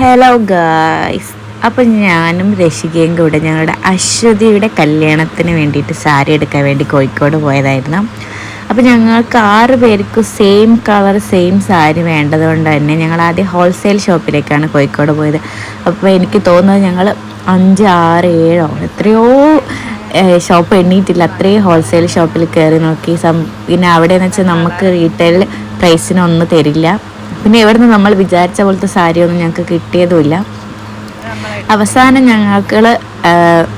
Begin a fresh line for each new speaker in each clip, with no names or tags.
Hello guys, അപ്പം ഞാനും രശികയും കൂടെ ഞങ്ങളുടെ അശ്വതിയുടെ കല്യാണത്തിന് വേണ്ടിയിട്ട് സാരി എടുക്കാൻ വേണ്ടി കോഴിക്കോട് പോയതായിരുന്നു. അപ്പോൾ ഞങ്ങൾക്ക് 6 പേർക്കും സെയിം കളർ സെയിം സാരി വേണ്ടതുകൊണ്ട് തന്നെ ഞങ്ങൾ ആദ്യം ഹോൾസെയിൽ ഷോപ്പിലേക്കാണ് കോഴിക്കോട് പോയത്. അപ്പോൾ എനിക്ക് തോന്നുന്നത് ഞങ്ങൾ 5, 6, 7 എത്രയോ ഷോപ്പ് എണ്ണീട്ടില്ല, അത്രയും ഹോൾസെയിൽ ഷോപ്പിൽ കയറി നോക്കി. പിന്നെ അവിടെയെന്ന് വെച്ചാൽ നമുക്ക് റീറ്റെയിൽ പ്രൈസിനൊന്നും തരില്ല. പിന്നെ ഇവിടുന്ന് നമ്മൾ വിചാരിച്ച പോലത്തെ സാരിയൊന്നും ഞങ്ങൾക്ക് കിട്ടിയതുമില്ല. അവസാനം ഞങ്ങൾ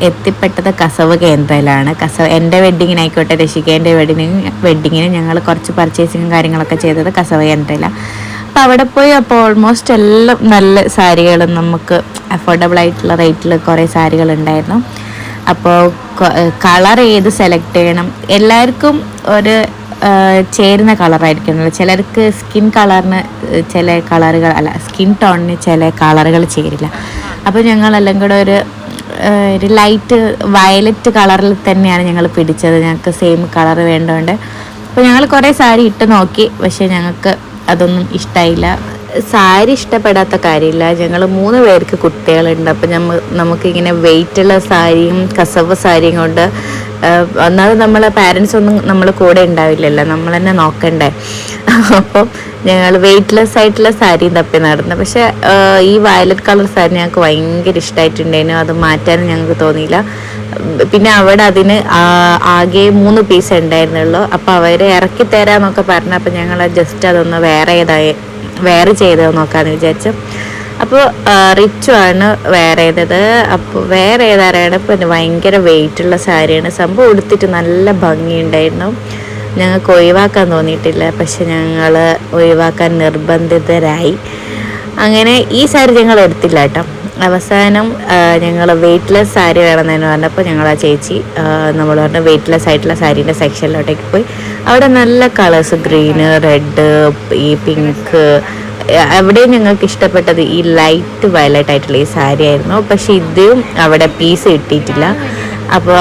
എത്തിപ്പെട്ടത് കസവ് കേന്ദ്രയിലാണ്. എൻ്റെ വെഡ്ഡിങ്ങിനായിക്കോട്ടെ രശികേൻ്റെ വെഡ്ഡിങ്ങിന് ഞങ്ങൾ കുറച്ച് പർച്ചേസിങ്ങും കാര്യങ്ങളൊക്കെ ചെയ്തത് കസവ് കേന്ദ്രയിലാണ്. അപ്പോൾ അവിടെ പോയി അപ്പോൾ ഓൾമോസ്റ്റ് എല്ലാം നല്ല സാരികളും നമുക്ക് അഫോർഡബിൾ ആയിട്ടുള്ള റേറ്റിൽ കുറേ സാരികളുണ്ടായിരുന്നു. അപ്പോൾ കളർ ഏത് സെലക്ട് ചെയ്യണം, എല്ലാവർക്കും ഒരു ചേരുന്ന കളറായിരിക്കണം. ചിലർക്ക് സ്കിൻ കളറിന് ചില കളറുകൾ അല്ല, സ്കിൻ ടോണിന് ചില കളറുകൾ ചേരില്ല. അപ്പോൾ ഞങ്ങളെല്ലാം കൂടെ ഒരു ലൈറ്റ് വയലറ്റ് കളറിൽ തന്നെയാണ് ഞങ്ങൾ പിടിച്ചത്. ഞങ്ങൾക്ക് സെയിം കളർ വേണ്ടതുകൊണ്ട് അപ്പോൾ ഞങ്ങൾ കുറേ സാരി ഇട്ട് നോക്കി, പക്ഷേ ഞങ്ങൾക്ക് അതൊന്നും ഇഷ്ടമായില്ല. സാരി ഇഷ്ടപ്പെടാത്ത കാര്യമില്ല, ഞങ്ങൾ 3 പേർക്ക് കുട്ടികളുണ്ട്. അപ്പം നമുക്കിങ്ങനെ വെയിറ്റുള്ള സാരിയും കസവ് സാരിയും കൊണ്ട് ഒന്നാമത് നമ്മളെ പാരൻസ് ഒന്നും നമ്മൾ കൂടെ ഉണ്ടാവില്ലല്ലോ, നമ്മൾ തന്നെ നോക്കണ്ടേ. അപ്പം ഞങ്ങൾ വെയ്റ്റ്ലെസ് ആയിട്ടുള്ള സാരിയും തപ്പി നടന്നു. പക്ഷേ ഈ വയലറ്റ് കളർ സാരി ഞങ്ങൾക്ക് ഭയങ്കര ഇഷ്ടമായിട്ടുണ്ടായിരുന്നു, അത് മാറ്റാനും ഞങ്ങൾക്ക് തോന്നിയില്ല. പിന്നെ അവിടെ അതിന് ആകെ 3 പീസ് ഉണ്ടായിരുന്നുള്ളൂ. അപ്പോൾ അവർ ഇറക്കി തരാമെന്നൊക്കെ പറഞ്ഞു. അപ്പോൾ ഞങ്ങൾ ജസ്റ്റ് അതൊന്ന് വേറെ ചെയ്തത് നോക്കാമെന്ന് വിചാരിച്ചു. അപ്പോൾ റിച്ചു ആണ് വേറെ ചെയ്തത്. അപ്പോൾ വേറെ ഏതാരാണ് പിന്നെ ഭയങ്കര വെയിറ്റുള്ള സാരിയാണ്. സംഭവം ഉടുത്തിട്ട് നല്ല ഭംഗിയുണ്ടായിരുന്നു. ഞങ്ങൾക്ക് ഒഴിവാക്കാൻ തോന്നിയിട്ടില്ല, പക്ഷെ ഞങ്ങൾ ഒഴിവാക്കാൻ നിർബന്ധിതരായി. അങ്ങനെ ഈ സാരി ഞങ്ങൾ എടുത്തില്ല കേട്ടോ. അവസാനം ഞങ്ങൾ വെയ്റ്റ്ലെസ് സാരി വേണമെന്ന് പറഞ്ഞപ്പോൾ ഞങ്ങൾ ആ ചേച്ചി നമ്മൾ പറഞ്ഞ വെയ്റ്റ്ലെസ് ആയിട്ടുള്ള സാരീൻ്റെ സെക്ഷനിലോട്ടേക്ക് പോയി. അവിടെ നല്ല കളേഴ്സ്, ഗ്രീന്, റെഡ്, ഈ പിങ്ക്, അവിടെയും ഞങ്ങൾക്ക് ഇഷ്ടപ്പെട്ടത് ഈ ലൈറ്റ് വയലറ്റ് ആയിട്ടുള്ള ഈ സാരി ആയിരുന്നു. പക്ഷെ ഇതും അവിടെ പീസ് കിട്ടിയിട്ടില്ല. അപ്പോൾ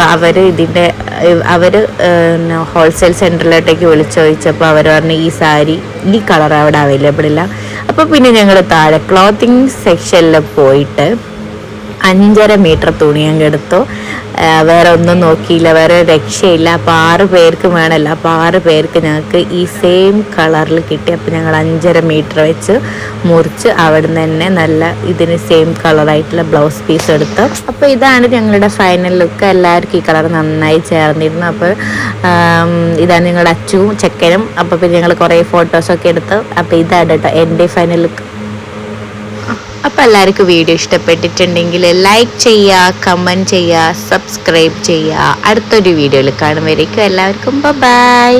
അവർ ഹോൾസെയിൽ സെൻറ്ററിലോട്ടേക്ക് വിളിച്ചു ചോദിച്ചപ്പോൾ അവർ പറഞ്ഞു ഈ കളർ അവിടെ അവൈലബിൾ ഇല്ല. അപ്പോൾ പിന്നെ ഞങ്ങൾ താഴെ ക്ലോത്തിങ് സെക്ഷനിൽ പോയിട്ട് 5.5 മീറ്റർ തുണി അങ്ങ് എടുത്തു. വേറെ ഒന്നും നോക്കിയില്ല, വേറെ രക്ഷയില്ല. അപ്പോൾ 6 പേർക്ക് വേണമല്ലോ, അപ്പോൾ 6 പേർക്ക് ഞങ്ങൾക്ക് ഈ സെയിം കളറിൽ കിട്ടി. അപ്പോൾ ഞങ്ങൾ 5.5 മീറ്റർ വെച്ച് മുറിച്ച് അവിടെ നിന്ന് തന്നെ നല്ല ഇതിന് സെയിം കളറായിട്ടുള്ള ബ്ലൗസ് പീസ് എടുത്തു. അപ്പോൾ ഇതാണ് ഞങ്ങളുടെ ഫൈനൽ ലുക്ക്. എല്ലാവർക്കും ഈ കളർ നന്നായി ചേർന്നിരുന്നു. അപ്പോൾ ഇതാണ് ഞങ്ങളുടെ അച്ചുവും ചെക്കനും. അപ്പോൾ പിന്നെ ഞങ്ങൾ കുറേ ഫോട്ടോസൊക്കെ എടുത്തു. അപ്പോൾ ഇതാണ് കേട്ടോ എൻ്റെ ഫൈനൽ ലുക്ക്. അപ്പോൾ എല്ലാവർക്കും വീഡിയോ ഇഷ്ടപ്പെട്ടിട്ടുണ്ടെങ്കിൽ ലൈക്ക് ചെയ്യുക, കമൻറ്റ് ചെയ്യുക, സബ്സ്ക്രൈബ് ചെയ്യുക. അടുത്തൊരു വീഡിയോയിൽ കാണുമ്പോഴേക്കും എല്ലാവർക്കും ബൈ.